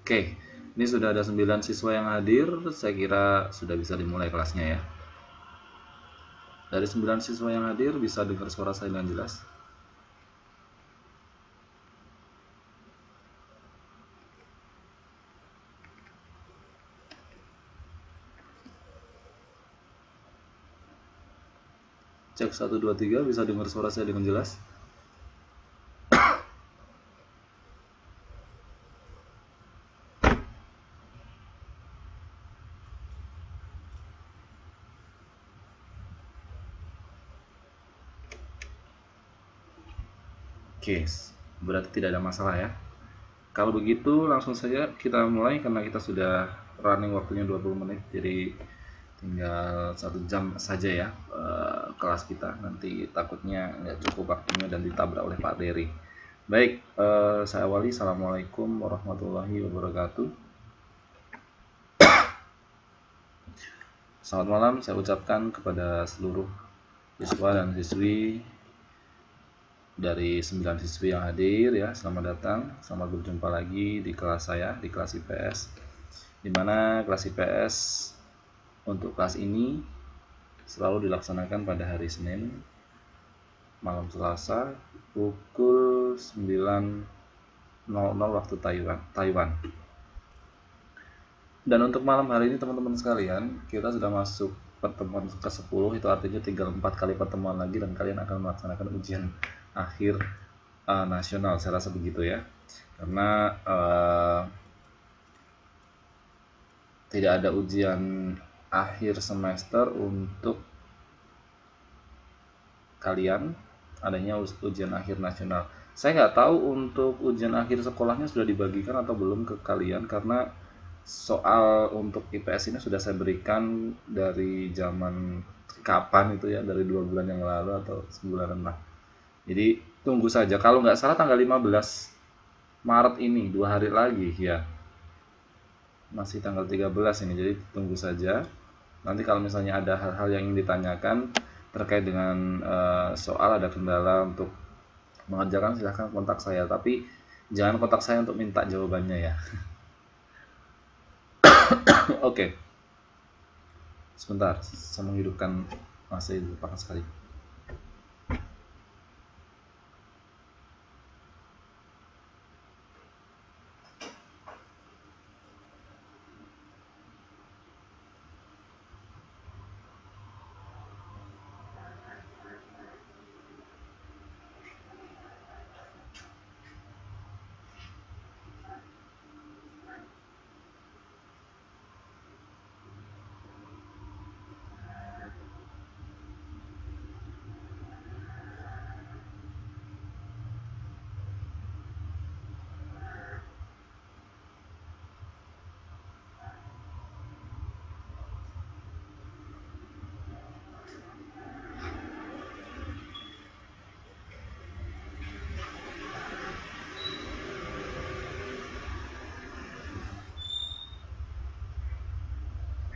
Oke, ini sudah ada 9 siswa yang hadir. Saya kira sudah bisa dimulai kelasnya ya. Dari 9 siswa yang hadir, bisa dengar suara saya dengan jelas? Cek 1, 2, 3, bisa dengar suara saya dengan jelas? Oke, berarti tidak ada masalah ya. Kalau begitu langsung saja kita mulai karena kita sudah running waktunya 20 menit. Jadi tinggal 1 jam saja ya kelas kita. Nanti takutnya nggak cukup waktunya dan ditabrak oleh Pak Dery. Baik, saya awali. Assalamualaikum warahmatullahi wabarakatuh. Selamat malam saya ucapkan kepada seluruh siswa dan siswi dari 9 siswi yang hadir ya. Selamat datang, selamat berjumpa lagi di kelas saya, di kelas IPS. Dimana kelas IPS untuk kelas ini selalu dilaksanakan pada hari Senin malam Selasa pukul 9.00 waktu Taiwan. Dan untuk malam hari ini teman-teman sekalian, kita sudah masuk pertemuan ke-10, itu artinya tinggal 4 kali pertemuan lagi dan kalian akan melaksanakan ujian akhir nasional, saya rasa begitu ya. Karena tidak ada ujian akhir semester untuk kalian, adanya ujian akhir nasional. Saya nggak tahu untuk ujian akhir sekolahnya sudah dibagikan atau belum ke kalian, karena soal untuk IPS ini sudah saya berikan dari zaman kapan itu ya, dari 2 bulan yang lalu atau sebulanan lah. Jadi tunggu saja, kalau nggak salah tanggal 15 Maret ini, 2 hari lagi ya. Masih tanggal 13 ini, jadi tunggu saja. Nanti kalau misalnya ada hal-hal yang ingin ditanyakan terkait dengan soal, ada kendala untuk mengerjakan, silahkan kontak saya. Tapi jangan kontak saya untuk minta jawabannya ya. Oke. Sebentar, saya menghidupkan masih lupakan sekali.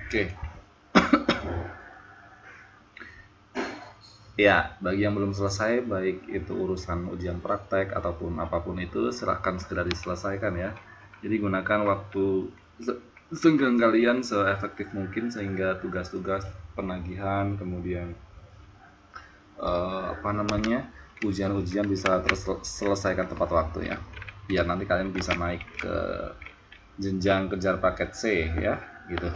Oke. Ya, bagi yang belum selesai, baik itu urusan ujian praktek ataupun apapun itu, silahkan segera diselesaikan ya. Jadi gunakan waktu senggang kalian seefektif mungkin sehingga tugas-tugas penagihan, kemudian ujian-ujian bisa terselesaikan tepat waktu ya. Biar nanti kalian bisa naik ke jenjang kejar paket C ya, gitu.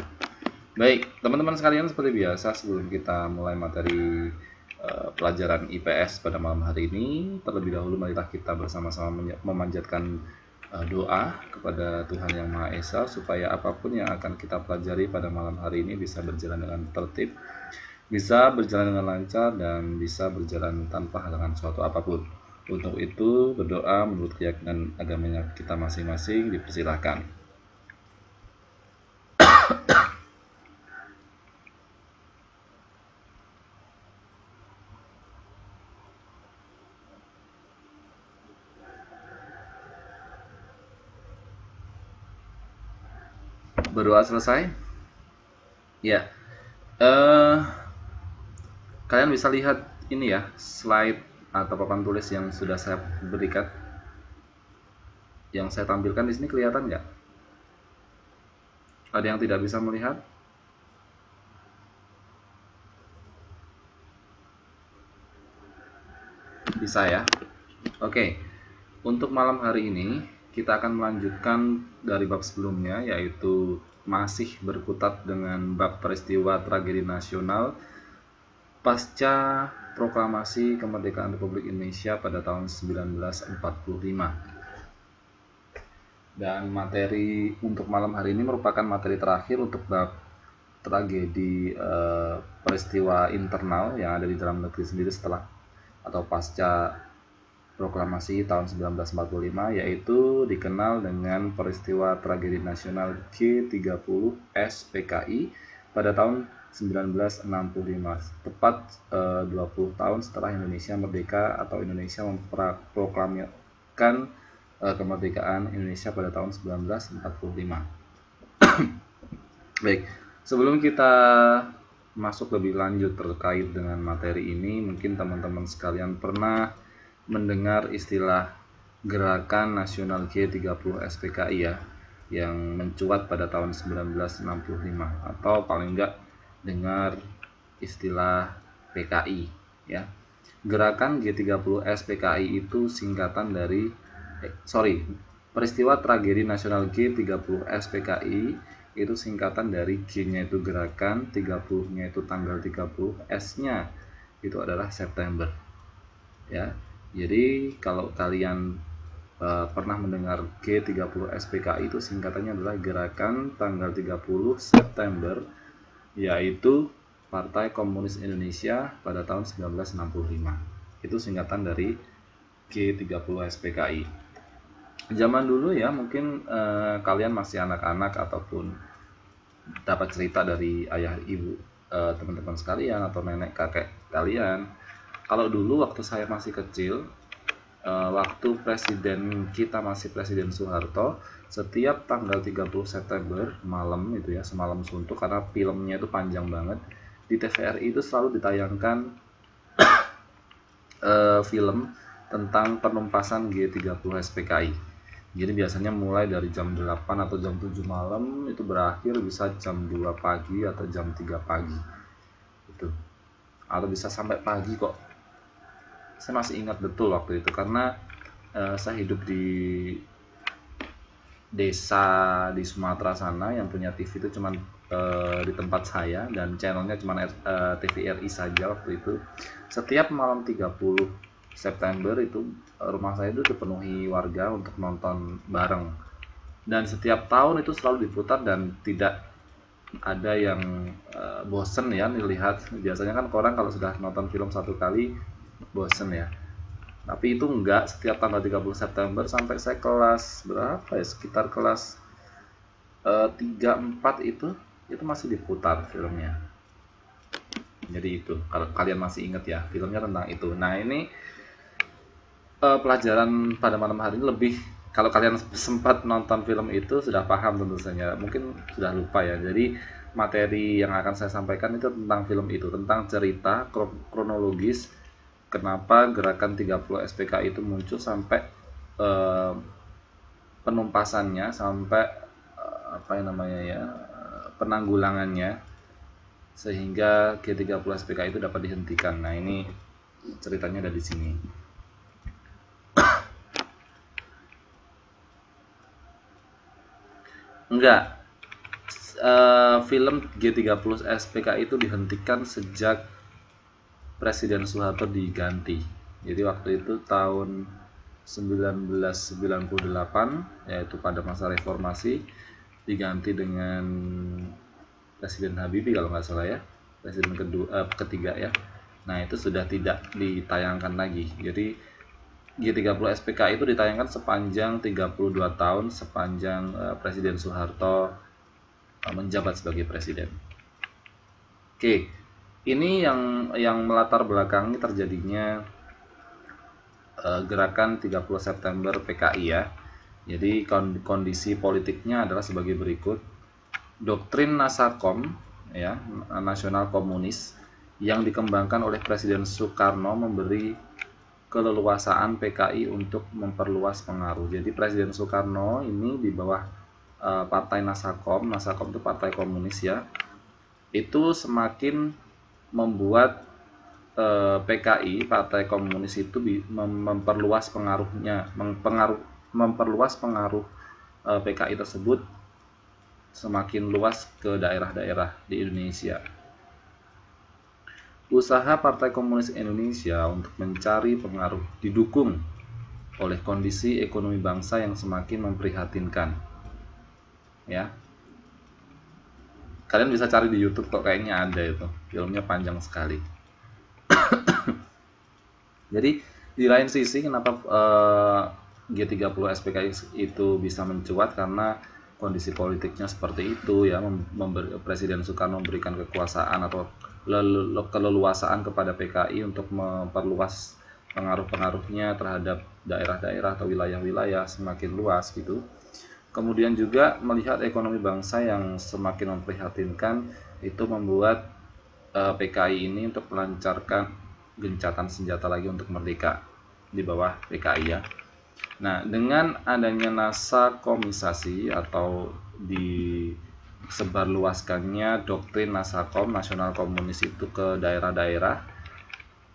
Baik, teman-teman sekalian, seperti biasa sebelum kita mulai materi pelajaran IPS pada malam hari ini, terlebih dahulu marilah kita bersama-sama memanjatkan doa kepada Tuhan Yang Maha Esa supaya apapun yang akan kita pelajari pada malam hari ini bisa berjalan dengan tertib, bisa berjalan dengan lancar, dan bisa berjalan tanpa halangan suatu apapun. Untuk itu berdoa menurut keyakinan agamanya kita masing-masing, dipersilahkan. Berdoa selesai? Ya. Kalian bisa lihat ini ya, slide atau papan tulis yang sudah saya berikan, yang saya tampilkan di sini, kelihatan nggak? Ada yang tidak bisa melihat? Bisa ya? Oke, untuk malam hari ini kita akan melanjutkan dari bab sebelumnya, yaitu masih berkutat dengan bab peristiwa tragedi nasional pasca proklamasi kemerdekaan Republik Indonesia pada tahun 1945. Dan materi untuk malam hari ini merupakan materi terakhir untuk bab tragedi peristiwa internal yang ada di dalam negeri sendiri setelah atau pasca proklamasi tahun 1945, yaitu dikenal dengan peristiwa tragedi nasional G30 SPKI pada tahun 1965, tepat 20 tahun setelah Indonesia merdeka atau Indonesia memproklamirkan kemerdekaan Indonesia pada tahun 1945. Baik, sebelum kita masuk lebih lanjut terkait dengan materi ini, mungkin teman-teman sekalian pernah mendengar istilah Gerakan Nasional G30 SPKI ya, yang mencuat pada tahun 1965, atau paling enggak dengar istilah PKI ya. Gerakan G30 SPKI itu singkatan dari peristiwa tragedi nasional G30 SPKI itu singkatan dari G-nya itu gerakan, 30-nya itu tanggal 30, S-nya itu adalah September. Ya. Jadi kalau kalian pernah mendengar G30 SPKI itu singkatannya adalah Gerakan Tanggal 30 September, yaitu Partai Komunis Indonesia pada tahun 1965. Itu singkatan dari G30 SPKI. Zaman dulu ya, mungkin kalian masih anak-anak ataupun dapat cerita dari ayah ibu teman-teman sekalian atau nenek kakek kalian. Kalau dulu waktu saya masih kecil, waktu presiden kita masih Presiden Soeharto, setiap tanggal 30 September malam itu ya, semalam suntuk karena filmnya itu panjang banget, di TVRI itu selalu ditayangkan film tentang penumpasan G30 SPKI. Jadi biasanya mulai dari jam 8 atau jam 7 malam itu berakhir bisa jam 2 pagi atau jam 3 pagi. Itu. Atau bisa sampai pagi kok. Saya masih ingat betul waktu itu karena saya hidup di desa di Sumatera sana yang punya TV itu cuma di tempat saya dan channelnya cuma TVRI saja waktu itu. Setiap malam 30 September itu rumah saya itu dipenuhi warga untuk nonton bareng. Dan setiap tahun itu selalu diputar dan tidak ada yang bosen ya dilihat. Biasanya kan orang kalau sudah nonton film satu kali bosen ya. Tapi itu enggak, setiap tanggal 30 September sampai saya kelas berapa ya, sekitar kelas 3-4 itu masih diputar filmnya. Jadi itu, kalau kalian masih ingat ya, filmnya tentang itu. Nah ini pelajaran pada malam hari ini lebih, kalau kalian sempat nonton film itu sudah paham tentu saja, mungkin sudah lupa ya. Jadi materi yang akan saya sampaikan itu tentang film itu, tentang cerita kronologis kenapa gerakan 30 SPKI itu muncul sampai penumpasannya, sampai penanggulangannya, sehingga G30 SPKI itu dapat dihentikan. Nah ini ceritanya ada di sini. Enggak, film G30 SPKI itu dihentikan sejak Presiden Soeharto diganti. Jadi waktu itu tahun 1998, yaitu pada masa reformasi, diganti dengan Presiden Habibie kalau nggak salah ya, Presiden ketiga ya. Nah itu sudah tidak ditayangkan lagi. Jadi G30 SPKI itu ditayangkan sepanjang 32 tahun sepanjang Presiden Soeharto menjabat sebagai presiden. Oke, ini yang melatar belakangi terjadinya gerakan 30 September PKI ya. Jadi kondisi politiknya adalah sebagai berikut. Doktrin Nasakom ya, Nasional Komunis yang dikembangkan oleh Presiden Soekarno memberi keleluasaan PKI untuk memperluas pengaruh. Jadi Presiden Soekarno ini di bawah partai Nasakom itu partai komunis ya, itu semakin membuat PKI, Partai Komunis itu memperluas pengaruhnya, memperluas pengaruh PKI tersebut semakin luas ke daerah-daerah di Indonesia. Usaha Partai Komunis Indonesia untuk mencari pengaruh didukung oleh kondisi ekonomi bangsa yang semakin memprihatinkan. Ya, kalian bisa cari di YouTube kok, kayaknya ada itu, filmnya panjang sekali. Jadi di lain sisi kenapa G30 SPKI itu bisa mencuat, karena kondisi politiknya seperti itu ya, Presiden Soekarno memberikan kekuasaan atau keleluasaan kepada PKI untuk memperluas pengaruh-pengaruhnya terhadap daerah-daerah atau wilayah-wilayah semakin luas gitu. Kemudian juga melihat ekonomi bangsa yang semakin memprihatinkan, itu membuat PKI ini untuk melancarkan gencatan senjata lagi untuk merdeka di bawah PKI ya. Nah, dengan adanya nasakomisasi atau disebarluaskannya doktrin Nasakom, Nasional Komunis itu ke daerah-daerah,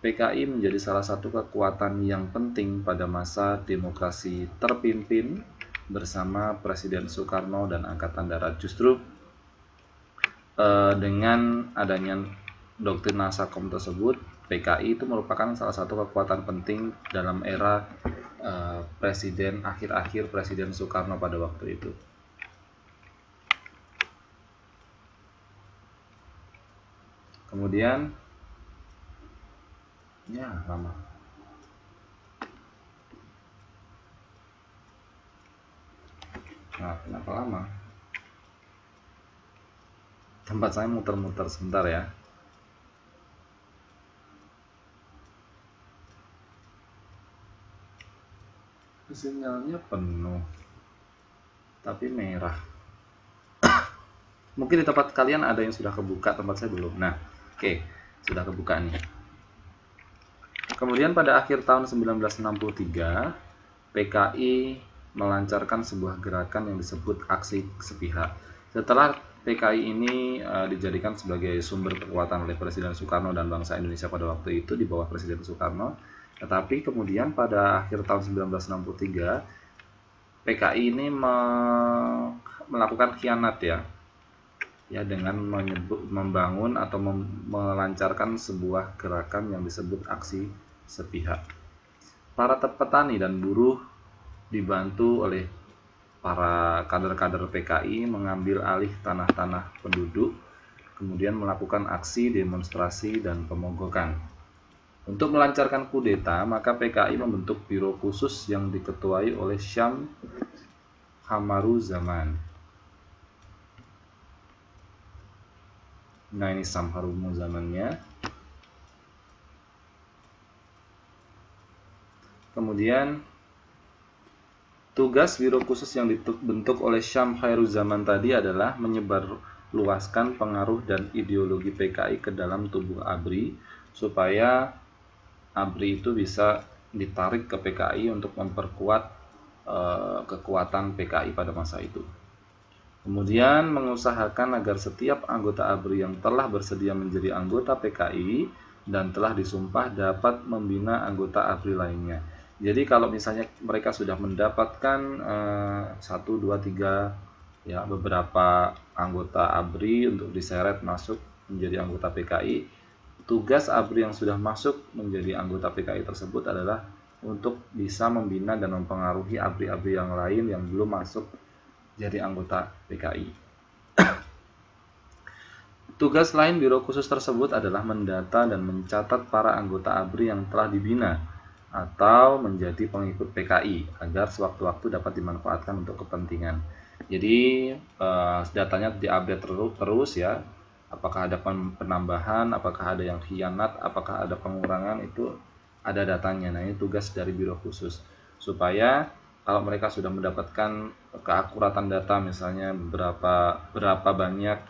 PKI menjadi salah satu kekuatan yang penting pada masa demokrasi terpimpin bersama Presiden Soekarno dan Angkatan Darat. Justru dengan adanya doktrin Nasakom tersebut, PKI itu merupakan salah satu kekuatan penting dalam era akhir-akhir Presiden Soekarno pada waktu itu. Kemudian, ya lama. Nah, kenapa lama? Tempat saya muter-muter sebentar ya. Sinyalnya penuh, tapi merah. Mungkin di tempat kalian ada yang sudah kebuka, tempat saya belum. Nah, oke, sudah kebuka nih. Kemudian pada akhir tahun 1963, PKI melancarkan sebuah gerakan yang disebut aksi sepihak. Setelah PKI ini dijadikan sebagai sumber kekuatan oleh Presiden Soekarno dan bangsa Indonesia pada waktu itu di bawah Presiden Soekarno, tetapi kemudian pada akhir tahun 1963 PKI ini melakukan khianat ya dengan membangun atau melancarkan sebuah gerakan yang disebut aksi sepihak. Para petani dan buruh dibantu oleh para kader-kader PKI mengambil alih tanah-tanah penduduk, kemudian melakukan aksi demonstrasi dan pemogokan. Untuk melancarkan kudeta, maka PKI membentuk biro khusus yang diketuai oleh Syam Hamaruzaman. Nah, ini Syam Hamaruzamannya. Kemudian tugas biro khusus yang dibentuk oleh Syam Hamaruzaman tadi adalah menyebarluaskan pengaruh dan ideologi PKI ke dalam tubuh ABRI supaya ABRI itu bisa ditarik ke PKI untuk memperkuat kekuatan PKI pada masa itu. Kemudian mengusahakan agar setiap anggota ABRI yang telah bersedia menjadi anggota PKI dan telah disumpah dapat membina anggota ABRI lainnya. Jadi kalau misalnya mereka sudah mendapatkan 1, 2, 3 ya beberapa anggota ABRI untuk diseret masuk menjadi anggota PKI, tugas ABRI yang sudah masuk menjadi anggota PKI tersebut adalah untuk bisa membina dan mempengaruhi ABRI-ABRI yang lain yang belum masuk jadi anggota PKI. Tugas lain biro khusus tersebut adalah mendata dan mencatat para anggota ABRI yang telah dibina atau menjadi pengikut PKI agar sewaktu-waktu dapat dimanfaatkan untuk kepentingan. Jadi datanya diupdate terus ya. Apakah ada penambahan, apakah ada yang khianat, apakah ada pengurangan, itu ada datanya. Nah, ini tugas dari biro khusus supaya kalau mereka sudah mendapatkan keakuratan data, misalnya berapa banyak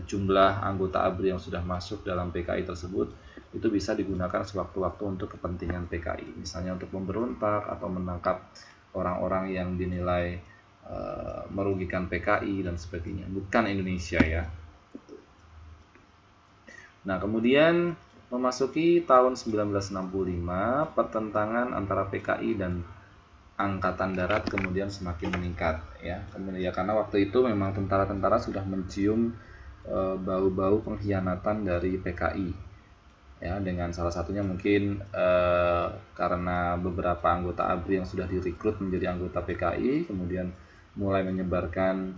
jumlah anggota ABRI yang sudah masuk dalam PKI tersebut, itu bisa digunakan sewaktu-waktu untuk kepentingan PKI, misalnya untuk memberontak atau menangkap orang-orang yang dinilai merugikan PKI dan sebagainya, bukan Indonesia ya. Nah, kemudian memasuki tahun 1965, pertentangan antara PKI dan Angkatan Darat kemudian semakin meningkat ya. Kemudian ya karena waktu itu memang tentara-tentara sudah mencium bau-bau pengkhianatan dari PKI ya, dengan salah satunya mungkin karena beberapa anggota ABRI yang sudah direkrut menjadi anggota PKI kemudian mulai menyebarkan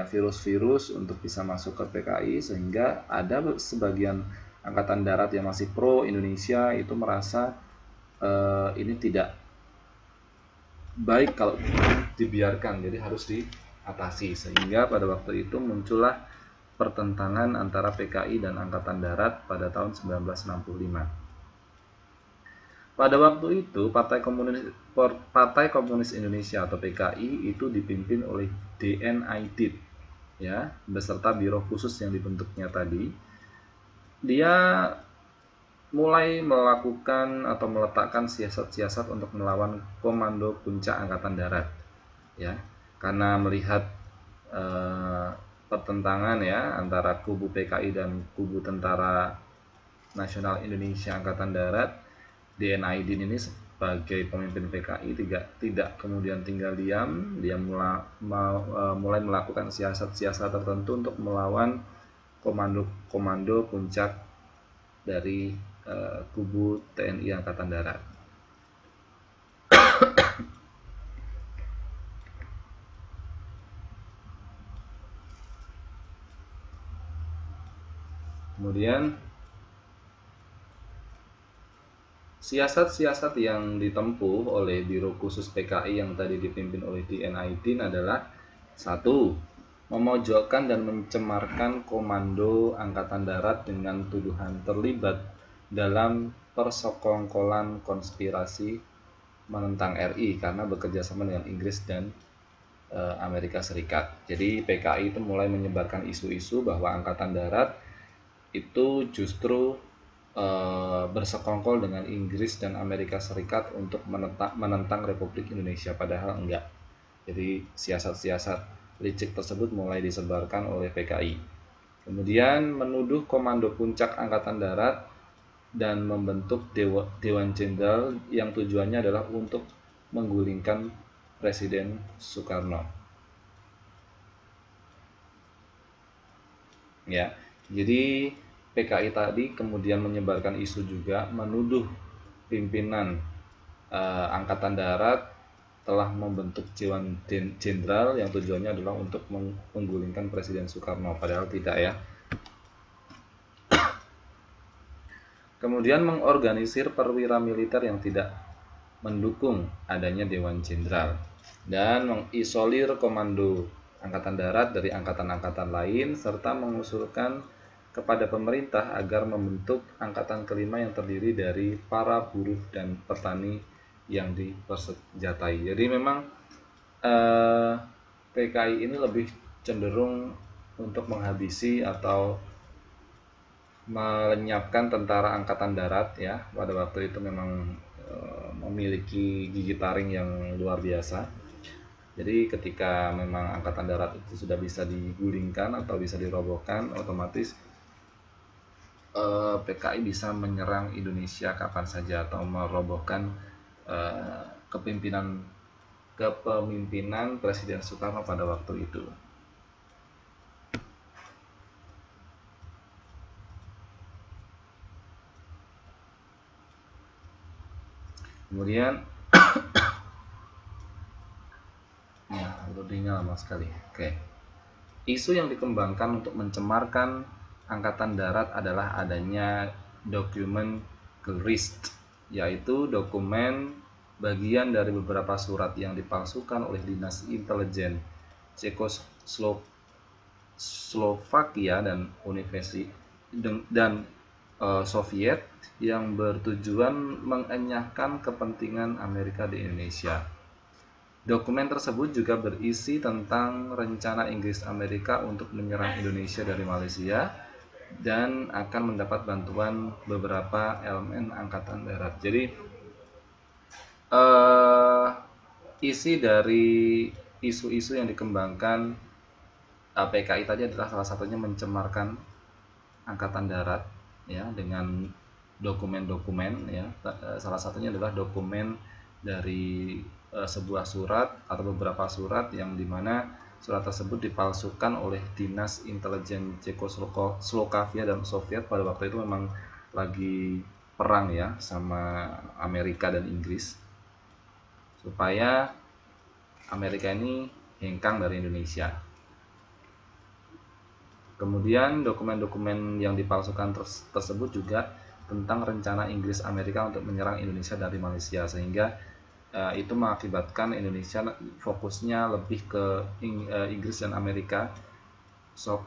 virus-virus untuk bisa masuk ke PKI, sehingga ada sebagian angkatan darat yang masih pro Indonesia itu merasa ini tidak baik kalau dibiarkan, jadi harus diatasi, sehingga pada waktu itu muncullah pertentangan antara PKI dan Angkatan Darat pada tahun 1965. Pada waktu itu Partai Komunis Indonesia atau PKI itu dipimpin oleh DN Aidit ya, beserta biro khusus yang dibentuknya tadi. Dia mulai melakukan atau meletakkan siasat-siasat untuk melawan Komando Puncak Angkatan Darat ya, karena melihat pertentangan ya antara kubu PKI dan kubu Tentara Nasional Indonesia Angkatan Darat. DN Aidin ini sebagai pemimpin PKI tidak kemudian tinggal diam, dia mulai melakukan siasat-siasat tertentu untuk melawan komando puncak dari kubu TNI Angkatan Darat. Kemudian siasat-siasat yang ditempuh oleh Biro Khusus PKI yang tadi dipimpin oleh DN Aidin adalah: 1. Memojokkan dan mencemarkan Komando Angkatan Darat dengan tuduhan terlibat dalam persekongkolan konspirasi menentang RI karena bekerja sama dengan Inggris dan Amerika Serikat. Jadi PKI itu mulai menyebarkan isu-isu bahwa Angkatan Darat itu justru bersekongkol dengan Inggris dan Amerika Serikat untuk menentang Republik Indonesia, padahal enggak. Jadi siasat-siasat licik tersebut mulai disebarkan oleh PKI. Kemudian menuduh Komando Puncak Angkatan Darat dan membentuk Dewan Jenderal yang tujuannya adalah untuk menggulingkan Presiden Soekarno. Ya, jadi PKI tadi kemudian menyebarkan isu juga menuduh pimpinan Angkatan Darat telah membentuk Dewan Jenderal yang tujuannya adalah untuk menggulingkan Presiden Soekarno, padahal tidak ya. Kemudian mengorganisir perwira militer yang tidak mendukung adanya Dewan Jenderal dan mengisolir Komando Angkatan Darat dari angkatan-angkatan lain serta mengusulkan kepada pemerintah agar membentuk angkatan kelima yang terdiri dari para buruh dan petani yang dipersenjatai. Jadi memang PKI ini lebih cenderung untuk menghabisi atau melenyapkan tentara Angkatan Darat ya. Pada waktu itu memang memiliki gigi taring yang luar biasa. Jadi ketika memang Angkatan Darat itu sudah bisa digulingkan atau bisa dirobohkan, otomatis PKI bisa menyerang Indonesia kapan saja atau merobohkan kepemimpinan Presiden Soekarno pada waktu itu. Kemudian ya, loadingnya lama sekali. Oke. Isu yang dikembangkan untuk mencemarkan Angkatan Darat adalah adanya dokumen Grist, yaitu dokumen bagian dari beberapa surat yang dipalsukan oleh dinas intelijen Cekoslovakia dan Soviet yang bertujuan mengenyahkan kepentingan Amerika di Indonesia. Dokumen tersebut juga berisi tentang rencana Inggris Amerika untuk menyerang Indonesia dari Malaysia dan akan mendapat bantuan beberapa elemen Angkatan Darat. Jadi isi dari isu-isu yang dikembangkan PKI tadi adalah salah satunya mencemarkan angkatan darat ya dengan dokumen-dokumen ya. Salah satunya adalah dokumen dari sebuah surat atau beberapa surat yang dimana surat tersebut dipalsukan oleh dinas intelijen Cekoslovakia dan Soviet. Pada waktu itu memang lagi perang ya sama Amerika dan Inggris, supaya Amerika ini hengkang dari Indonesia. Kemudian dokumen-dokumen yang dipalsukan tersebut juga tentang rencana Inggris Amerika untuk menyerang Indonesia dari Malaysia, sehingga itu mengakibatkan Indonesia fokusnya lebih ke Inggris dan Amerika,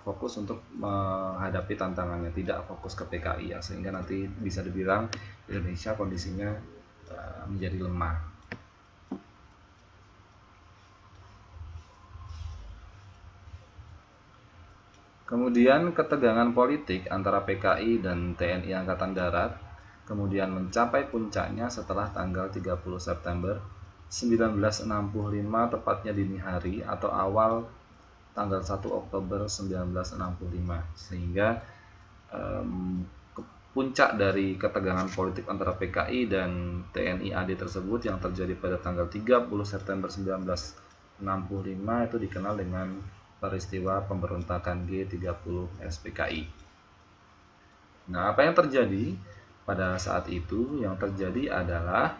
fokus untuk menghadapi tantangannya, tidak fokus ke PKI ya, sehingga nanti bisa dibilang Indonesia kondisinya menjadi lemah. Kemudian ketegangan politik antara PKI dan TNI Angkatan Darat kemudian mencapai puncaknya setelah tanggal 30 September 1965, tepatnya dini hari atau awal tanggal 1 Oktober 1965, sehingga puncak dari ketegangan politik antara PKI dan TNI AD tersebut yang terjadi pada tanggal 30 September 1965 itu dikenal dengan peristiwa pemberontakan G30 SPKI. Nah, apa yang terjadi pada saat itu? Yang terjadi adalah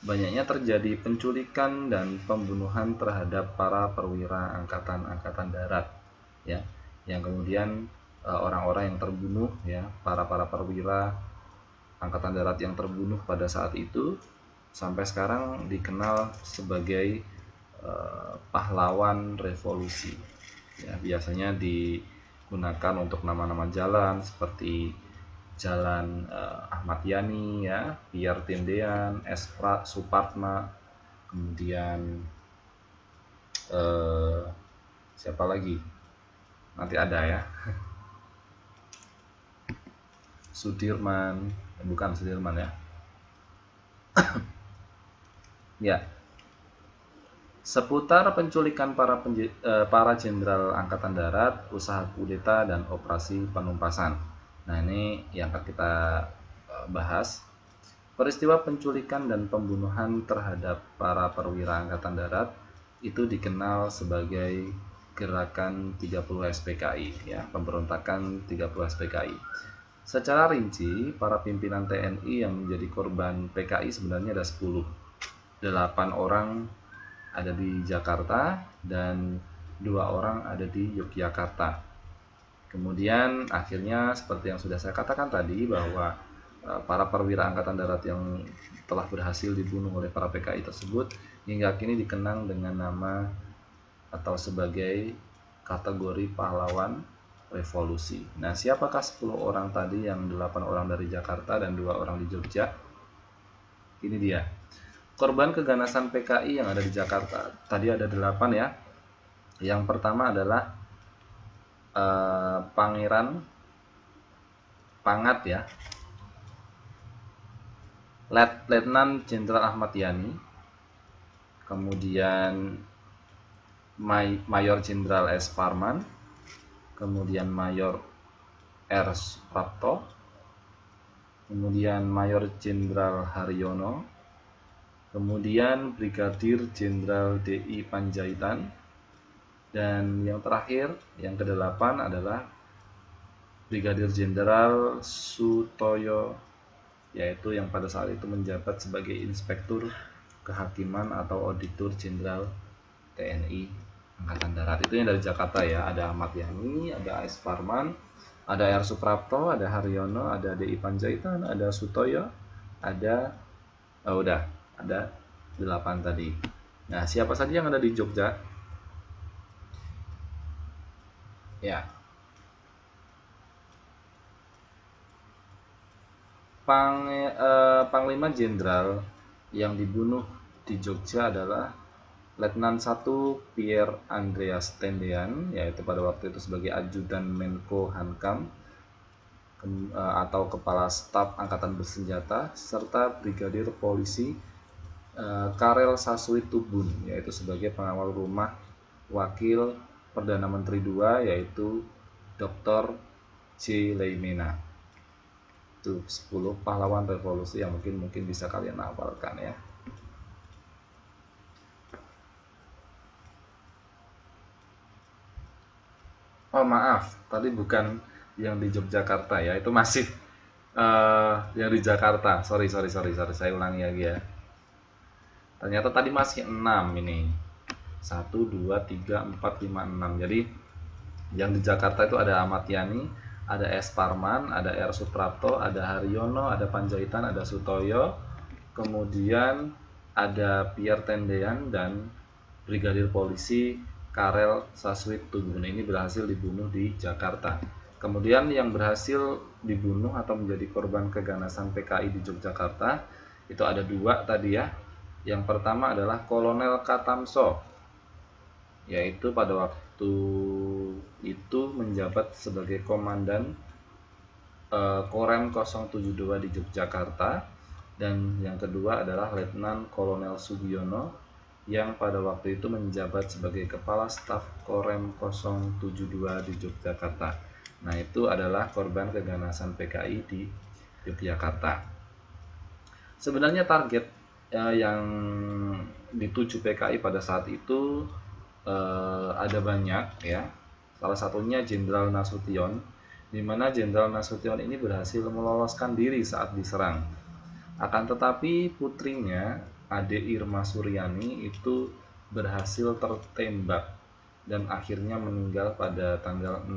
banyaknya terjadi penculikan dan pembunuhan terhadap para perwira angkatan darat ya, yang kemudian orang-orang yang terbunuh ya, para perwira angkatan darat yang terbunuh pada saat itu sampai sekarang dikenal sebagai pahlawan revolusi ya. Biasanya digunakan untuk nama-nama jalan seperti Jalan Ahmad Yani ya, Pierre Tendean, S. Supratma, kemudian siapa lagi? Nanti ada ya. Sudirman, bukan Sudirman ya. Ya. Seputar penculikan para jenderal angkatan darat, usaha kudeta dan operasi penumpasan. Nah, ini yang akan kita bahas. Peristiwa penculikan dan pembunuhan terhadap para perwira angkatan darat itu dikenal sebagai gerakan 30 SPKI ya, pemberontakan 30 SPKI. Secara rinci, para pimpinan TNI yang menjadi korban PKI sebenarnya ada 10. 8 orang ada di Jakarta dan 2 orang ada di Yogyakarta. Kemudian akhirnya seperti yang sudah saya katakan tadi, bahwa para perwira angkatan darat yang telah berhasil dibunuh oleh para PKI tersebut hingga kini dikenang dengan nama atau sebagai kategori pahlawan revolusi. Nah, siapakah 10 orang tadi, yang 8 orang dari Jakarta dan 2 orang di Jogja? Ini dia. Korban keganasan PKI yang ada di Jakarta tadi ada 8 ya. Yang pertama adalah Pangeran Pangat ya, Letnan Jenderal Ahmad Yani, kemudian Mayor Jenderal S. Parman, kemudian Mayor R. Suprapto, kemudian Mayor Jenderal Haryono, kemudian Brigadir Jenderal D.I. Panjaitan, dan yang terakhir, yang ke-8 adalah Brigadir Jenderal Sutoyo, yaitu yang pada saat itu menjabat sebagai Inspektur Kehakiman atau Auditor Jenderal TNI Angkatan Darat. Itu yang dari Jakarta ya. Ada Ahmad Yani, ada A.S. Parman, ada R. Suprapto, ada Haryono, ada D.I. Panjaitan, ada Sutoyo, ada ada 8 tadi. Nah, siapa saja yang ada di Jogja? Ya. Panglima Jenderal yang dibunuh di Jogja adalah Letnan 1 Pierre Andreas Tendean, yaitu pada waktu itu sebagai Ajudan Menko Hankam atau Kepala Staf Angkatan Bersenjata, serta Brigadir Polisi Karel Saswitubun, yaitu sebagai pengawal rumah wakil Perdana Menteri II, yaitu Dr. J. Leimena. Itu 10 pahlawan revolusi yang mungkin bisa kalian hafalkan ya. Oh maaf, tadi bukan yang di Yogyakarta ya, itu masih yang di Jakarta. Sorry, saya ulangi lagi ya. Ternyata tadi masih 6 ini. 1, 2, 3, 4, 5, 6. Jadi yang di Jakarta itu ada Ahmad Yani, ada S. Parman, ada R. Suprapto, ada Haryono, ada Panjaitan, ada Sutoyo, kemudian ada Pierre Tendean, dan Brigadir Polisi Karel Saswitubun ini berhasil dibunuh di Jakarta. Kemudian yang berhasil dibunuh atau menjadi korban keganasan PKI di Yogyakarta itu ada 2 tadi ya. Yang pertama adalah Kolonel Katamso, yaitu pada waktu itu menjabat sebagai komandan Korem 072 di Yogyakarta. Dan yang kedua adalah Letnan Kolonel Sugiono yang pada waktu itu menjabat sebagai Kepala Staf Korem 072 di Yogyakarta. Nah, itu adalah korban keganasan PKI di Yogyakarta. Sebenarnya target yang dituju PKI pada saat itu ada banyak ya. Salah satunya Jenderal Nasution, di mana Jenderal Nasution ini berhasil meloloskan diri saat diserang. Akan tetapi putrinya, Ade Irma Suryani, itu berhasil tertembak dan akhirnya meninggal pada tanggal 6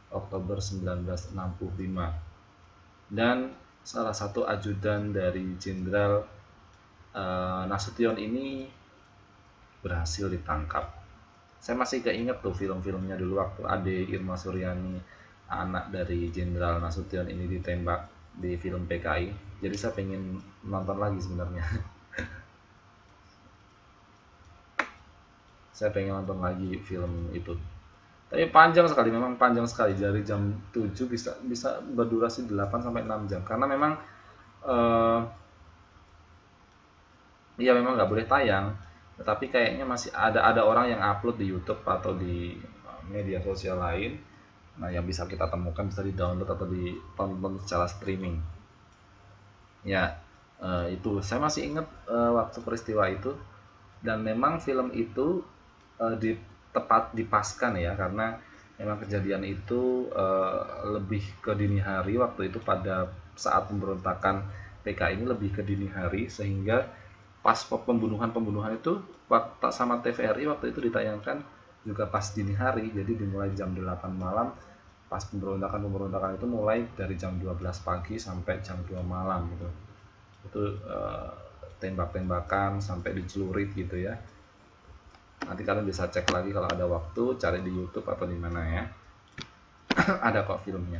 Oktober 1965. Dan salah satu ajudan dari Jenderal Nasution ini berhasil ditangkap. Saya masih keinget tuh film-filmnya dulu waktu Ade Irma Suryani, anak dari Jenderal Nasution ini, ditembak di film PKI. Jadi saya pengen nonton lagi sebenarnya. Saya pengen nonton lagi film itu. Tapi panjang sekali, memang panjang sekali, dari jam 7 bisa berdurasi 8 sampai 6 jam karena memang ya memang nggak boleh tayang, tetapi kayaknya masih ada orang yang upload di YouTube atau di media sosial lain. Nah, yang bisa kita temukan bisa di-download atau ditonton secara streaming. Ya, itu saya masih ingat waktu peristiwa itu, dan memang film itu tepat dipaskan ya, karena memang kejadian itu lebih ke dini hari waktu itu, pada saat pemberontakan PKI ini lebih ke dini hari, sehingga pas pembunuhan itu waktu sama TVRI waktu itu ditayangkan juga pas dini hari, jadi dimulai jam 8 malam. Pas pemberontakan itu mulai dari jam 12 pagi sampai jam 2 malam gitu. Itu tembak-tembakan sampai dicelurit gitu ya. Nanti kalian bisa cek lagi kalau ada waktu, cari di YouTube atau di mana ya. Ada kok filmnya.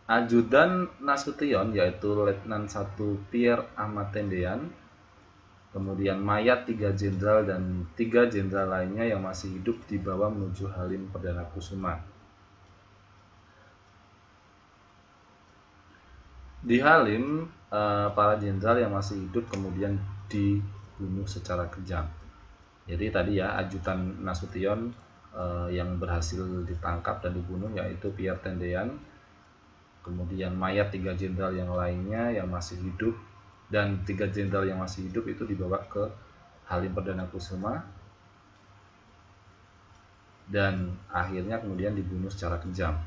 Ajudan Nasution yaitu Letnan 1 Pierre Ahmad Tendean, kemudian mayat 3 jenderal dan 3 jenderal lainnya yang masih hidup dibawa menuju Halim Perdana Kusuma. Di Halim, para jenderal yang masih hidup kemudian dibunuh secara kejam. Jadi tadi ya, ajudan Nasution yang berhasil ditangkap dan dibunuh yaitu Pierre Tendean, kemudian mayat 3 jenderal yang lainnya yang masih hidup, dan 3 jenderal yang masih hidup itu dibawa ke Halim Perdana Kusuma dan akhirnya kemudian dibunuh secara kejam.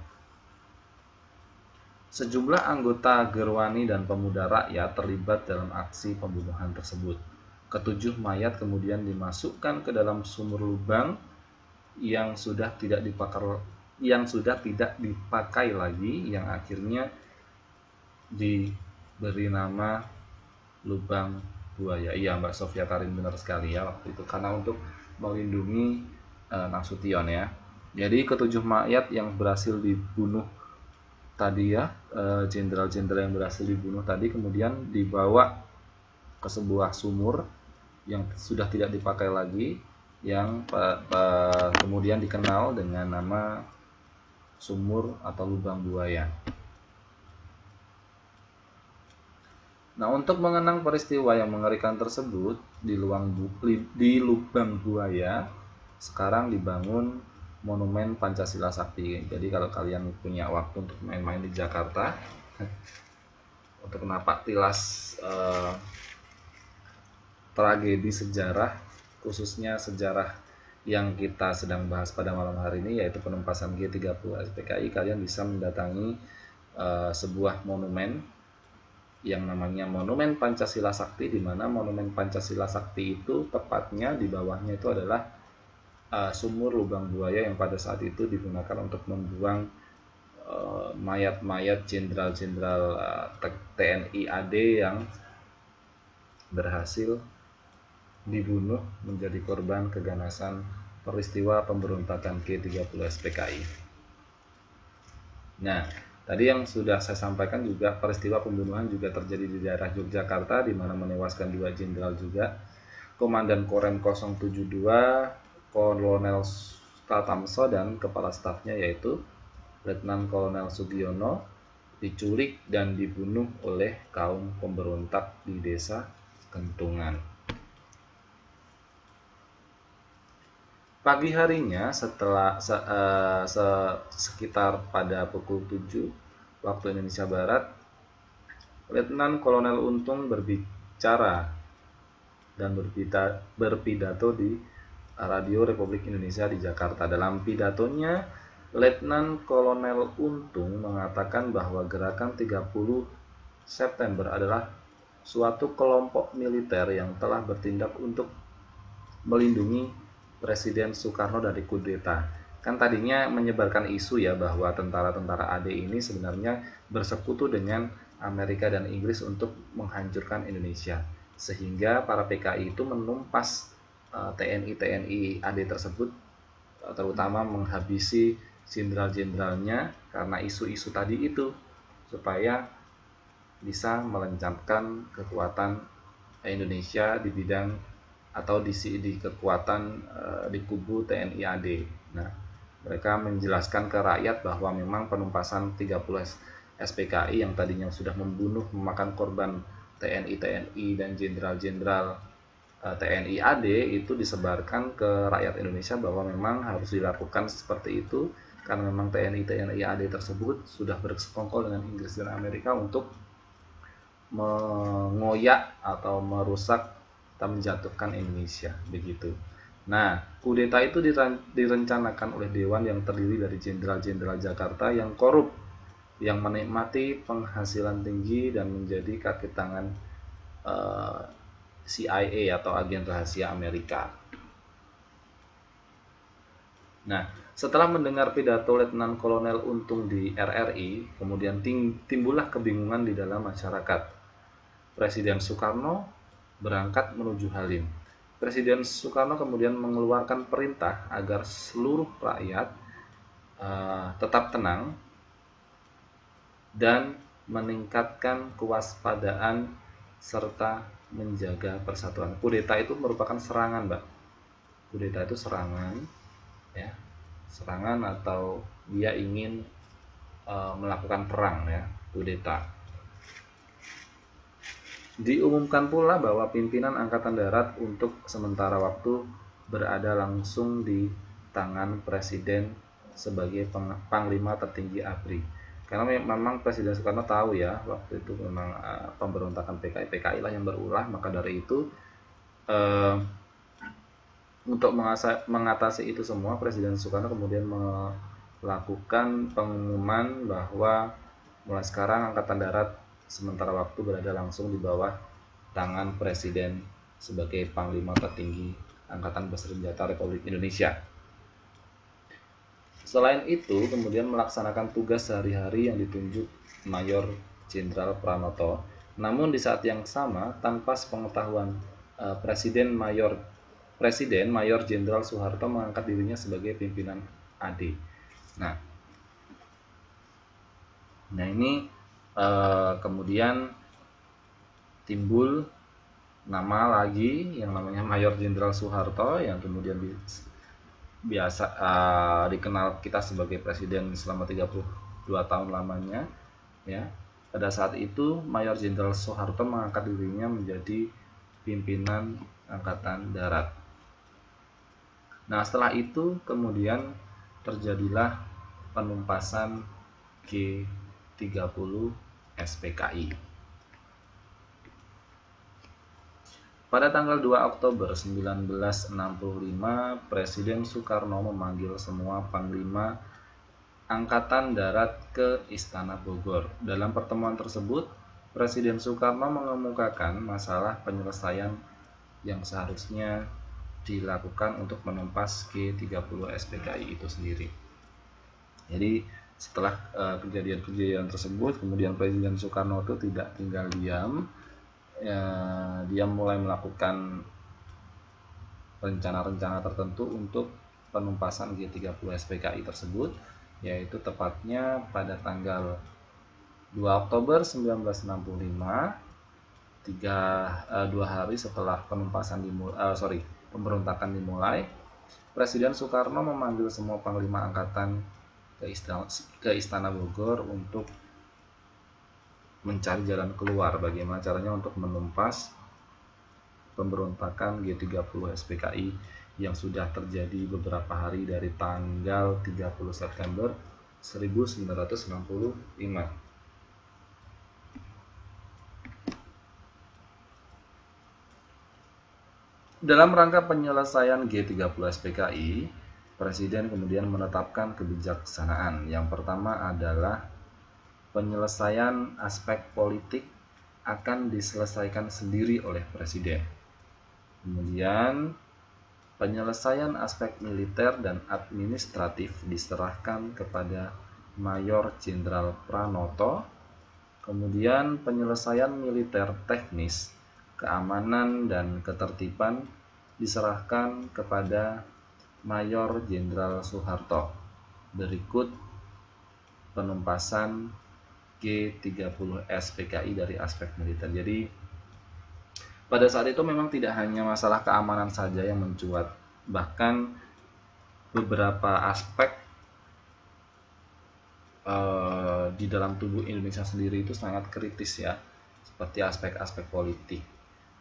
Sejumlah anggota Gerwani dan pemuda rakyat terlibat dalam aksi pembunuhan tersebut. Ketujuh mayat kemudian dimasukkan ke dalam sumur lubang yang sudah tidak dipakai lagi, yang akhirnya diberi nama lubang buaya. Iya, Mbak Sofia Karim, benar sekali ya waktu itu, karena untuk melindungi Nasution ya. Jadi ketujuh mayat yang berhasil dibunuh tadi ya, jenderal-jenderal yang berhasil dibunuh tadi kemudian dibawa ke sebuah sumur yang sudah tidak dipakai lagi, yang kemudian dikenal dengan nama sumur atau lubang buaya. Nah, untuk mengenang peristiwa yang mengerikan tersebut di Lubang Buaya, sekarang dibangun Monumen Pancasila Sakti. Jadi kalau kalian punya waktu untuk main-main di Jakarta, untuk napak tilas tragedi sejarah, khususnya sejarah yang kita sedang bahas pada malam hari ini, yaitu penumpasan G30 SPKI, kalian bisa mendatangi sebuah monumen yang namanya Monumen Pancasila Sakti, di mana Monumen Pancasila Sakti itu tepatnya di bawahnya itu adalah sumur lubang buaya yang pada saat itu digunakan untuk membuang mayat-mayat jenderal-jenderal TNI AD yang berhasil dibunuh menjadi korban keganasan peristiwa pemberontakan G30 SPKI. Nah, tadi yang sudah saya sampaikan juga peristiwa pembunuhan juga terjadi di daerah Yogyakarta, di mana menewaskan 2 jenderal juga, Komandan Korem 072, Kolonel Tatamso, dan kepala stafnya yaitu Letnan Kolonel Sugiono diculik dan dibunuh oleh kaum pemberontak di desa Kentungan. Pagi harinya sekitar pada pukul 7 waktu Indonesia Barat, Letnan Kolonel Untung berbicara dan berpidato di Radio Republik Indonesia di Jakarta. Dalam pidatonya, Letnan Kolonel Untung mengatakan bahwa gerakan 30 September adalah suatu kelompok militer yang telah bertindak untuk melindungi Presiden Soekarno dari kudeta. Kan tadinya menyebarkan isu ya bahwa tentara-tentara AD ini sebenarnya bersekutu dengan Amerika dan Inggris untuk menghancurkan Indonesia. Sehingga para PKI itu menumpas TNI AD tersebut, terutama menghabisi jenderal-jenderalnya karena isu-isu tadi itu, supaya bisa melencapkan kekuatan Indonesia di bidang atau di kekuatan di kubu TNI AD. Nah, mereka menjelaskan ke rakyat bahwa memang penumpasan 30 SPKI yang tadinya sudah membunuh, memakan korban TNI dan jenderal-jenderal TNI AD itu disebarkan ke rakyat Indonesia bahwa memang harus dilakukan seperti itu, karena memang TNI AD tersebut sudah bersekongkol dengan Inggris dan Amerika untuk mengoyak atau merusak atau menjatuhkan Indonesia, begitu. Nah, kudeta itu direncanakan oleh Dewan yang terdiri dari jenderal-jenderal Jakarta yang korup, yang menikmati penghasilan tinggi dan menjadi kaki tangan CIA atau agen rahasia Amerika. Nah, setelah mendengar pidato Letnan Kolonel Untung di RRI, kemudian timbullah kebingungan di dalam masyarakat. Presiden Soekarno berangkat menuju Halim. Presiden Soekarno kemudian mengeluarkan perintah agar seluruh rakyat tetap tenang dan meningkatkan kewaspadaan serta menjaga persatuan. Kudeta itu merupakan serangan, Mbak. Kudeta itu serangan, ya, serangan atau dia ingin melakukan perang, ya, kudeta. Diumumkan pula bahwa pimpinan Angkatan Darat untuk sementara waktu berada langsung di tangan Presiden sebagai Panglima tertinggi ABRI. Karena memang Presiden Soekarno tahu ya, waktu itu memang pemberontakan PKI lah yang berulah, maka dari itu untuk mengatasi itu semua, Presiden Soekarno kemudian melakukan pengumuman bahwa mulai sekarang Angkatan Darat sementara waktu berada langsung di bawah tangan Presiden sebagai Panglima tertinggi Angkatan Bersenjata Republik Indonesia. Selain itu, kemudian melaksanakan tugas sehari-hari yang ditunjuk Mayor Jenderal Pranoto. Namun di saat yang sama, tanpa sepengetahuan Presiden Mayor Jenderal Soeharto mengangkat dirinya sebagai pimpinan AD. Nah ini kemudian timbul nama lagi yang namanya Mayor Jenderal Soeharto, yang kemudian biasa dikenal kita sebagai presiden selama 32 tahun lamanya, ya. Pada saat itu, Mayor Jenderal Soeharto mengangkat dirinya menjadi pimpinan Angkatan Darat. Nah, setelah itu kemudian terjadilah penumpasan G30 SPKI. Pada tanggal 2 Oktober 1965, Presiden Soekarno memanggil semua panglima Angkatan Darat ke Istana Bogor. Dalam pertemuan tersebut, Presiden Soekarno mengemukakan masalah penyelesaian yang seharusnya dilakukan untuk menumpas G30 SPKI itu sendiri. Jadi setelah kejadian-kejadian tersebut, kemudian Presiden Soekarno itu tidak tinggal diam, dia mulai melakukan rencana-rencana tertentu untuk penumpasan G30 SPKI tersebut, yaitu tepatnya pada tanggal 2 Oktober 1965, 2 hari setelah pemberontakan dimulai, Presiden Soekarno memanggil semua panglima angkatan ke Istana Bogor untuk mencari jalan keluar, bagaimana caranya untuk menumpas pemberontakan G30 SPKI yang sudah terjadi beberapa hari dari tanggal 30 September 1965. Dalam rangka penyelesaian G30 SPKI, Presiden kemudian menetapkan kebijaksanaan. Yang pertama adalah penyelesaian aspek politik akan diselesaikan sendiri oleh Presiden. Kemudian penyelesaian aspek militer dan administratif diserahkan kepada Mayor Jenderal Pranoto. Kemudian penyelesaian militer teknis, keamanan dan ketertiban diserahkan kepada Mayor Jenderal Soeharto. Berikut penumpasan G30 SPKI dari aspek militer. Jadi pada saat itu memang tidak hanya masalah keamanan saja yang mencuat, bahkan beberapa aspek di dalam tubuh Indonesia sendiri itu sangat kritis ya, seperti aspek-aspek politik.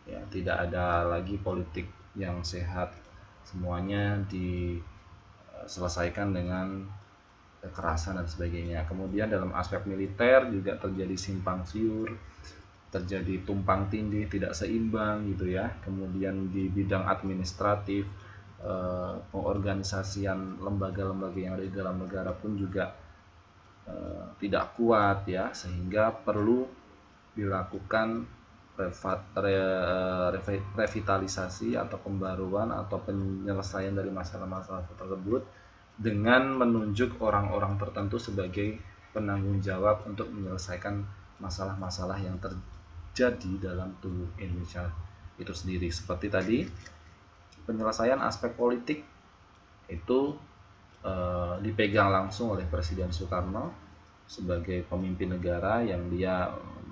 Ya, tidak ada lagi politik yang sehat, semuanya diselesaikan dengan kekerasan dan sebagainya. Kemudian dalam aspek militer juga terjadi simpang siur, terjadi tumpang tindih, tidak seimbang gitu ya. Kemudian di bidang administratif, pengorganisasian lembaga-lembaga yang ada di dalam negara pun juga tidak kuat ya, sehingga perlu dilakukan revitalisasi atau pembaruan atau penyelesaian dari masalah-masalah tersebut dengan menunjuk orang-orang tertentu sebagai penanggung jawab untuk menyelesaikan masalah-masalah yang terjadi dalam tubuh Indonesia itu sendiri. Seperti tadi, penyelesaian aspek politik itu dipegang langsung oleh Presiden Soekarno sebagai pemimpin negara yang dia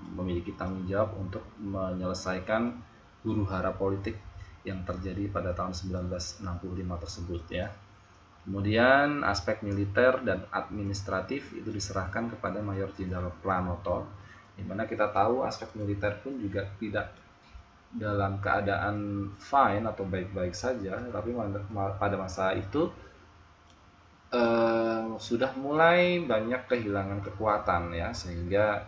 memiliki tanggung jawab untuk menyelesaikan huru-hara politik yang terjadi pada tahun 1965 tersebut ya. Kemudian aspek militer dan administratif itu diserahkan kepada Mayor Jenderal Pranoto, di mana kita tahu aspek militer pun juga tidak dalam keadaan fine atau baik-baik saja, tapi pada masa itu sudah mulai banyak kehilangan kekuatan ya, sehingga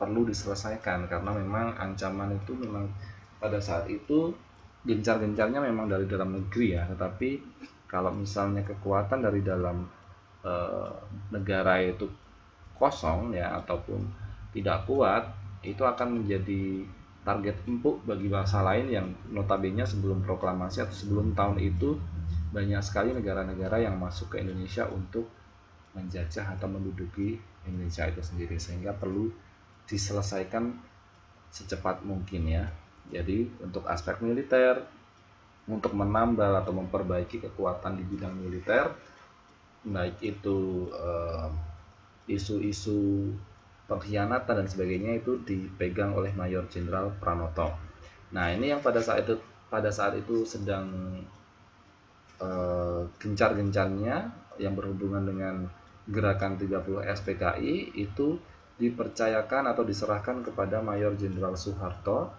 perlu diselesaikan karena memang ancaman itu memang pada saat itu gencar-gencarnya memang dari dalam negeri ya, tetapi kalau misalnya kekuatan dari dalam negara itu kosong ya ataupun tidak kuat, itu akan menjadi target empuk bagi bangsa lain yang notabene sebelum proklamasi atau sebelum tahun itu banyak sekali negara-negara yang masuk ke Indonesia untuk menjajah atau menduduki Indonesia itu sendiri, sehingga perlu diselesaikan secepat mungkin ya. Jadi untuk aspek militer, untuk menambal atau memperbaiki kekuatan di bidang militer, baik itu isu-isu pengkhianatan dan sebagainya, itu dipegang oleh Mayor Jenderal Pranoto. Nah, ini yang pada saat itu sedang gencar-gencarnya yang berhubungan dengan gerakan 30 SPKI itu dipercayakan atau diserahkan kepada Mayor Jenderal Soeharto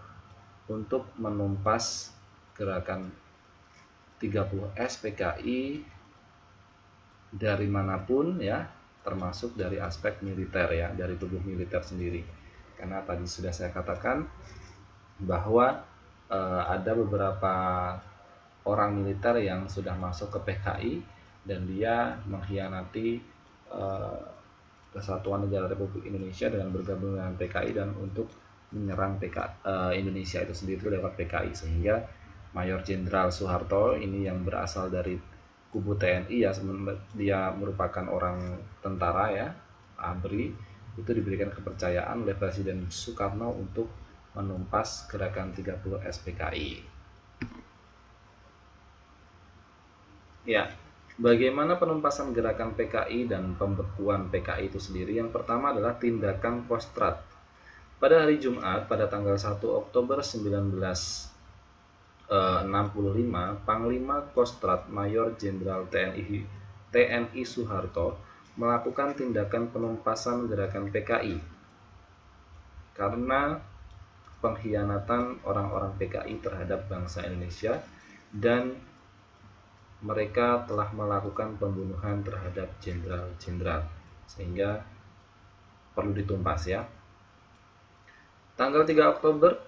untuk menumpas gerakan 30S PKI dari manapun ya, termasuk dari aspek militer ya, dari tubuh militer sendiri. Karena tadi sudah saya katakan bahwa ada beberapa orang militer yang sudah masuk ke PKI dan dia mengkhianati Kesatuan Negara Republik Indonesia dengan bergabung dengan PKI dan untuk menyerang Indonesia itu sendiri lewat PKI, sehingga Mayor Jenderal Soeharto ini yang berasal dari kubu TNI ya, dia merupakan orang tentara ya, ABRI, itu diberikan kepercayaan oleh Presiden Soekarno untuk menumpas gerakan 30 SPKI. Ya, bagaimana penumpasan gerakan PKI dan pembekuan PKI itu sendiri? Yang pertama adalah tindakan Kostrad. Pada hari Jumat, pada tanggal 1 Oktober 1965, Panglima Kostrad Mayor Jenderal TNI Soeharto melakukan tindakan penumpasan gerakan PKI karena pengkhianatan orang-orang PKI terhadap bangsa Indonesia, dan mereka telah melakukan pembunuhan terhadap jenderal-jenderal, sehingga perlu ditumpas ya. Tanggal 3 Oktober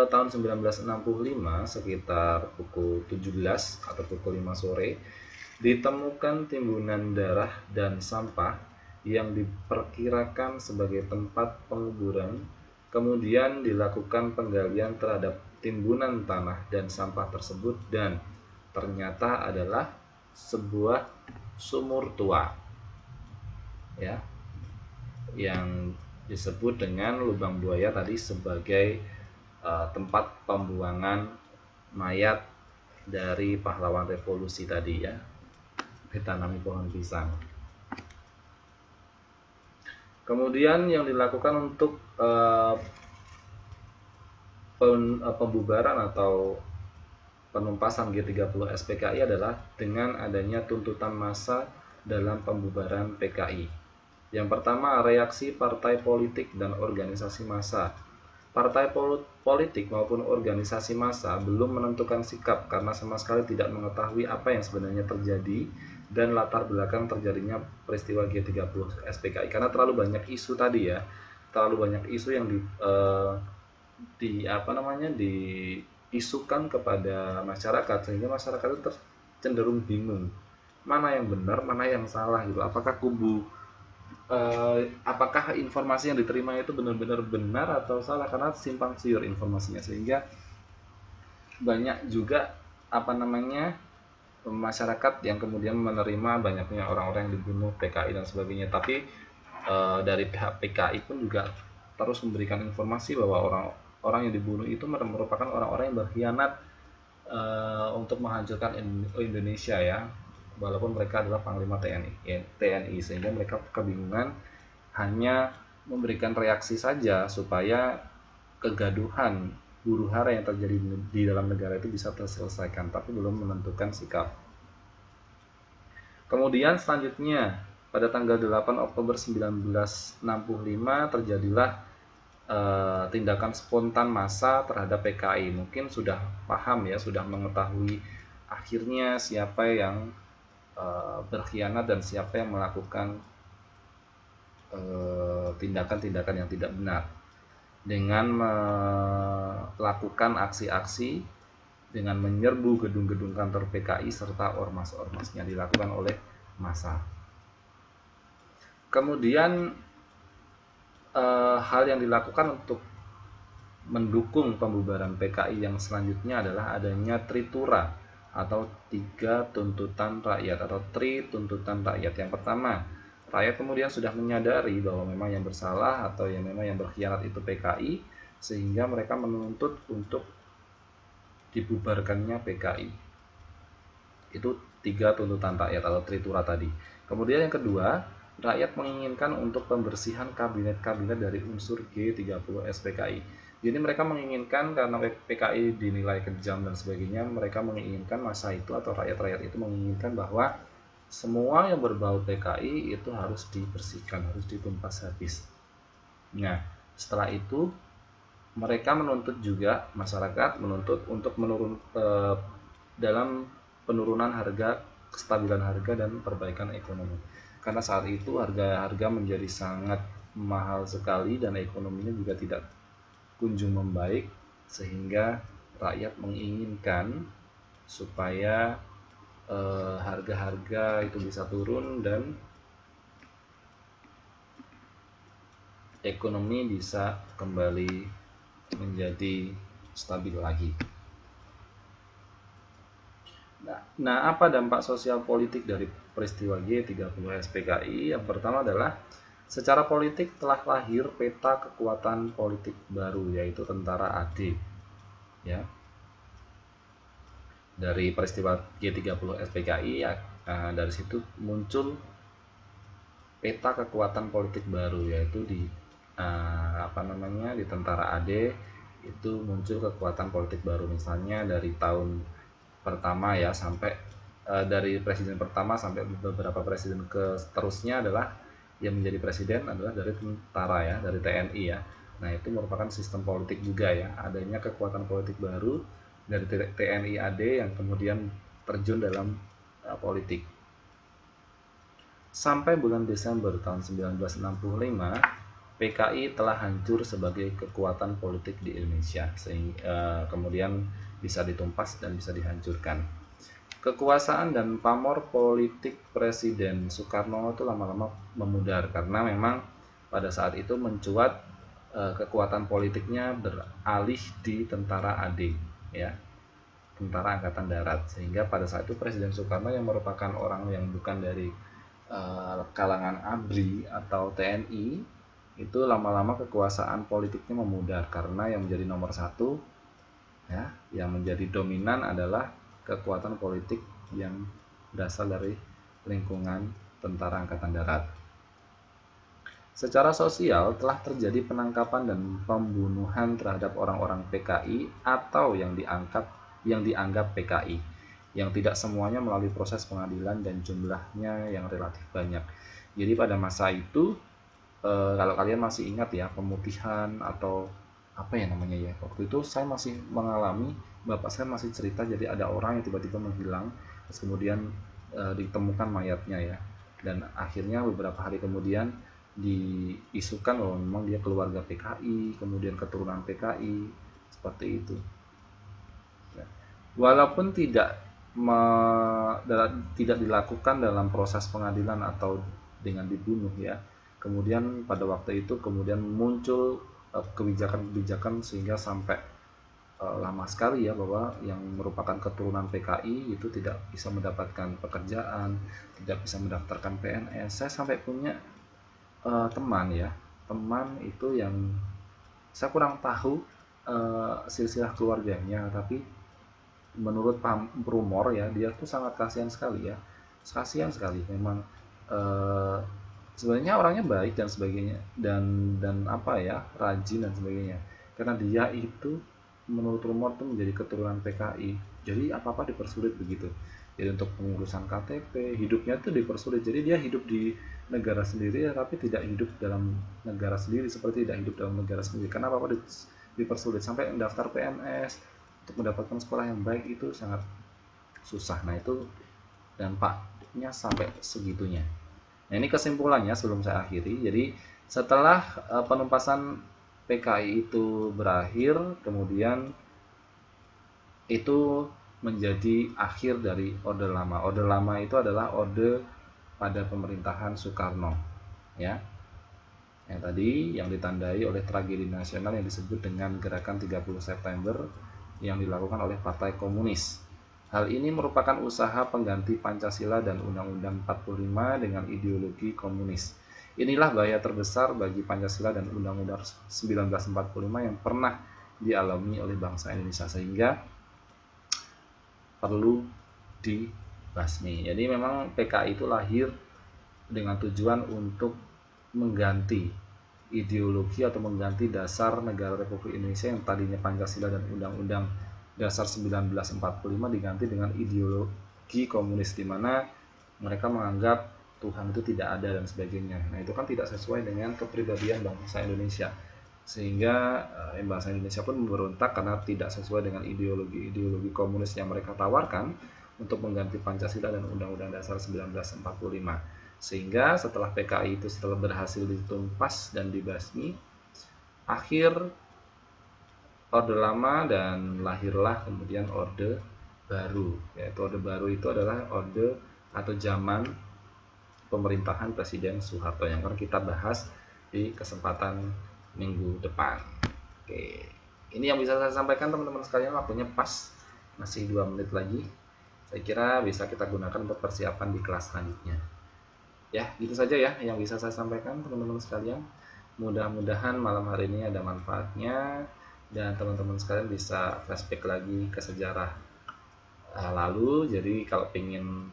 tahun 1965 sekitar pukul 17 atau pukul 5 sore ditemukan timbunan darah dan sampah yang diperkirakan sebagai tempat penguburan. Kemudian dilakukan penggalian terhadap timbunan tanah dan sampah tersebut dan ternyata adalah sebuah sumur tua ya, yang disebut dengan lubang buaya tadi sebagai tempat pembuangan mayat dari pahlawan revolusi tadi ya, ditanami pohon pisang. Kemudian yang dilakukan untuk pembubaran atau penumpasan G30 SPKI adalah dengan adanya tuntutan massa dalam pembubaran PKI. Yang pertama, reaksi partai politik dan organisasi massa. Partai politik maupun organisasi massa belum menentukan sikap karena sama sekali tidak mengetahui apa yang sebenarnya terjadi dan latar belakang terjadinya peristiwa G30 SPKI, karena terlalu banyak isu tadi ya, terlalu banyak isu yang diisukan kepada masyarakat, sehingga masyarakat itu cenderung bingung mana yang benar, mana yang salah gitu. Apakah informasi yang diterima itu benar-benar benar atau salah, karena simpang siur informasinya, sehingga banyak juga masyarakat yang kemudian menerima banyaknya orang-orang yang dibunuh PKI dan sebagainya. Tapi dari pihak PKI pun juga terus memberikan informasi bahwa orang-orang yang dibunuh itu merupakan orang-orang yang berkhianat untuk menghancurkan Indonesia ya, walaupun mereka adalah Panglima TNI, sehingga mereka kebingungan, hanya memberikan reaksi saja supaya kegaduhan huru hara yang terjadi di dalam negara itu bisa terselesaikan, tapi belum menentukan sikap. Kemudian selanjutnya pada tanggal 8 Oktober 1965 terjadilah tindakan spontan massa terhadap PKI. Mungkin sudah paham ya, sudah mengetahui akhirnya siapa yang berkhianat dan siapa yang melakukan tindakan-tindakan yang tidak benar, dengan melakukan aksi-aksi dengan menyerbu gedung-gedung kantor PKI serta ormas-ormasnya dilakukan oleh massa. Kemudian hal yang dilakukan untuk mendukung pembubaran PKI yang selanjutnya adalah adanya tritura atau 3 tuntutan rakyat atau tri tuntutan rakyat. Yang pertama, rakyat kemudian sudah menyadari bahwa memang yang bersalah atau yang memang yang berkhianat itu PKI, sehingga mereka menuntut untuk dibubarkannya PKI. Itu 3 tuntutan rakyat atau tritura tadi. Kemudian yang kedua, rakyat menginginkan untuk pembersihan kabinet-kabinet dari unsur G30 SPKI. Jadi mereka menginginkan, karena PKI dinilai kejam dan sebagainya, mereka menginginkan, masa itu atau rakyat-rakyat itu menginginkan bahwa semua yang berbau PKI itu harus dibersihkan, harus ditumpas habis. Nah, setelah itu mereka menuntut juga, masyarakat menuntut untuk dalam penurunan harga, kestabilan harga dan perbaikan ekonomi. Karena saat itu harga-harga menjadi sangat mahal sekali dan ekonominya juga tidak kunjung membaik, sehingga rakyat menginginkan supaya harga-harga itu bisa turun dan ekonomi bisa kembali menjadi stabil lagi. Nah, apa dampak sosial politik dari peristiwa G30 SPKI? Yang pertama adalah secara politik telah lahir peta kekuatan politik baru, yaitu tentara AD. Ya, dari peristiwa G30 SPKI, ya, dari situ muncul peta kekuatan politik baru, yaitu di di tentara AD itu muncul kekuatan politik baru. Misalnya dari tahun pertama ya sampai dari presiden pertama sampai beberapa presiden seterusnya adalah yang menjadi presiden adalah dari tentara ya, dari TNI ya. Nah, itu merupakan sistem politik juga ya, adanya kekuatan politik baru dari TNI AD yang kemudian terjun dalam politik. Sampai bulan Desember tahun 1965, PKI telah hancur sebagai kekuatan politik di Indonesia, sehingga kemudian bisa ditumpas dan bisa dihancurkan. Kekuasaan dan pamor politik Presiden Soekarno itu lama-lama memudar karena memang pada saat itu mencuat kekuatan politiknya beralih di tentara AD ya, tentara angkatan darat, sehingga pada saat itu Presiden Soekarno yang merupakan orang yang bukan dari kalangan ABRI atau TNI itu lama-lama kekuasaan politiknya memudar karena yang menjadi nomor satu ya, yang menjadi dominan adalah kekuatan politik yang berasal dari lingkungan tentara angkatan darat. Secara sosial telah terjadi penangkapan dan pembunuhan terhadap orang-orang PKI atau yang dianggap PKI, yang tidak semuanya melalui proses pengadilan dan jumlahnya yang relatif banyak. Jadi pada masa itu kalau kalian masih ingat ya, pemutihan atau apa ya namanya ya, waktu itu saya masih mengalami, bapak saya masih cerita, jadi ada orang yang tiba-tiba menghilang terus kemudian ditemukan mayatnya ya, dan akhirnya beberapa hari kemudian diisukan bahwa memang dia keluarga PKI, kemudian keturunan PKI, seperti itu. Walaupun tidak dilakukan dalam proses pengadilan atau dengan dibunuh ya, kemudian pada waktu itu kemudian muncul kebijakan-kebijakan sehingga sampai lama sekali ya bahwa yang merupakan keturunan PKI itu tidak bisa mendapatkan pekerjaan, tidak bisa mendaftarkan PNS. Saya sampai punya teman itu yang saya kurang tahu silsilah keluarganya, tapi menurut rumor ya, dia tuh sangat kasihan sekali ya, kasihan sekali memang. Sebenarnya orangnya baik dan sebagainya, dan apa ya, rajin dan sebagainya, karena dia itu menurut rumor tuh menjadi keturunan PKI, jadi apa-apa dipersulit begitu. Jadi untuk pengurusan KTP hidupnya tuh dipersulit, jadi dia hidup di negara sendiri ya, tapi tidak hidup dalam negara sendiri, seperti tidak hidup dalam negara sendiri karena apa-apa dipersulit, sampai mendaftar PNS untuk mendapatkan sekolah yang baik itu sangat susah. Nah, itu dampaknya sampai segitunya. Nah, ini kesimpulannya sebelum saya akhiri. Jadi setelah penumpasan PKI itu berakhir, kemudian itu menjadi akhir dari Orde Lama. Orde Lama itu adalah orde pada pemerintahan Soekarno ya, yang tadi yang ditandai oleh tragedi nasional yang disebut dengan Gerakan 30 September yang dilakukan oleh Partai Komunis. Hal ini merupakan usaha pengganti Pancasila dan Undang-Undang 45 dengan ideologi komunis. Inilah bahaya terbesar bagi Pancasila dan Undang-Undang 1945 yang pernah dialami oleh bangsa Indonesia, sehingga perlu dibasmi. Jadi memang PKI itu lahir dengan tujuan untuk mengganti ideologi atau mengganti dasar negara Republik Indonesia yang tadinya Pancasila dan Undang-Undang Dasar 1945 diganti dengan ideologi komunis, di mana mereka menganggap Tuhan itu tidak ada dan sebagainya. Nah, itu kan tidak sesuai dengan kepribadian bangsa Indonesia. Sehingga bangsa Indonesia pun memberontak karena tidak sesuai dengan ideologi komunis yang mereka tawarkan untuk mengganti Pancasila dan Undang-Undang Dasar 1945. Sehingga setelah PKI itu setelah berhasil ditumpas dan dibasmi, akhir Orde Lama dan lahirlah kemudian Orde Baru. Yaitu Orde Baru itu adalah orde atau zaman pemerintahan Presiden Soeharto yang akan kita bahas di kesempatan minggu depan. Oke, ini yang bisa saya sampaikan teman-teman sekalian, waktunya pas, masih 2 menit lagi. Saya kira bisa kita gunakan untuk persiapan di kelas selanjutnya. Ya, gitu saja ya yang bisa saya sampaikan teman-teman sekalian. Mudah-mudahan malam hari ini ada manfaatnya dan teman-teman sekalian bisa flashback lagi ke sejarah lalu. Jadi kalau ingin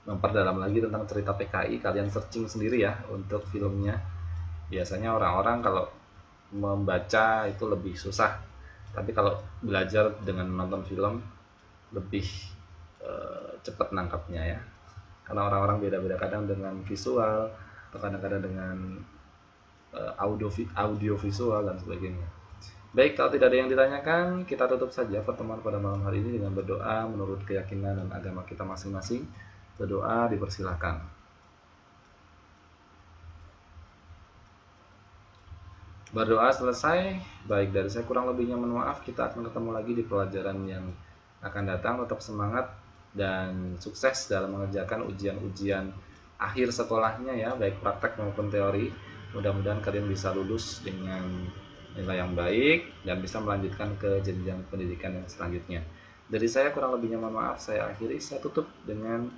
memperdalam lagi tentang cerita PKI, kalian searching sendiri ya untuk filmnya. Biasanya orang-orang kalau membaca itu lebih susah, tapi kalau belajar dengan menonton film lebih cepat nangkapnya ya. Karena orang-orang beda-beda, kadang dengan visual atau kadang-kadang dengan audio visual dan sebagainya. Baik, kalau tidak ada yang ditanyakan, kita tutup saja pertemuan pada malam hari ini dengan berdoa menurut keyakinan dan agama kita masing-masing. Berdoa dipersilahkan. Berdoa selesai. Baik, dari saya kurang lebihnya mohon maaf. Kita akan ketemu lagi di pelajaran yang akan datang. Tetap semangat dan sukses dalam mengerjakan ujian-ujian akhir sekolahnya ya, baik praktek maupun teori. Mudah-mudahan kalian bisa lulus dengan nilai yang baik dan bisa melanjutkan ke jenjang pendidikan yang selanjutnya. Dari saya kurang lebihnya mohon maaf. Saya akhiri, saya tutup dengan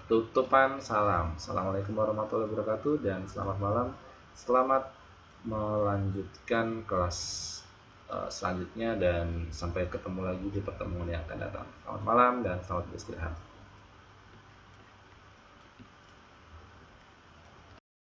tutupan salam. Assalamualaikum warahmatullahi wabarakatuh dan selamat malam. Selamat melanjutkan kelas selanjutnya dan sampai ketemu lagi di pertemuan yang akan datang. Selamat malam dan selamat beristirahat.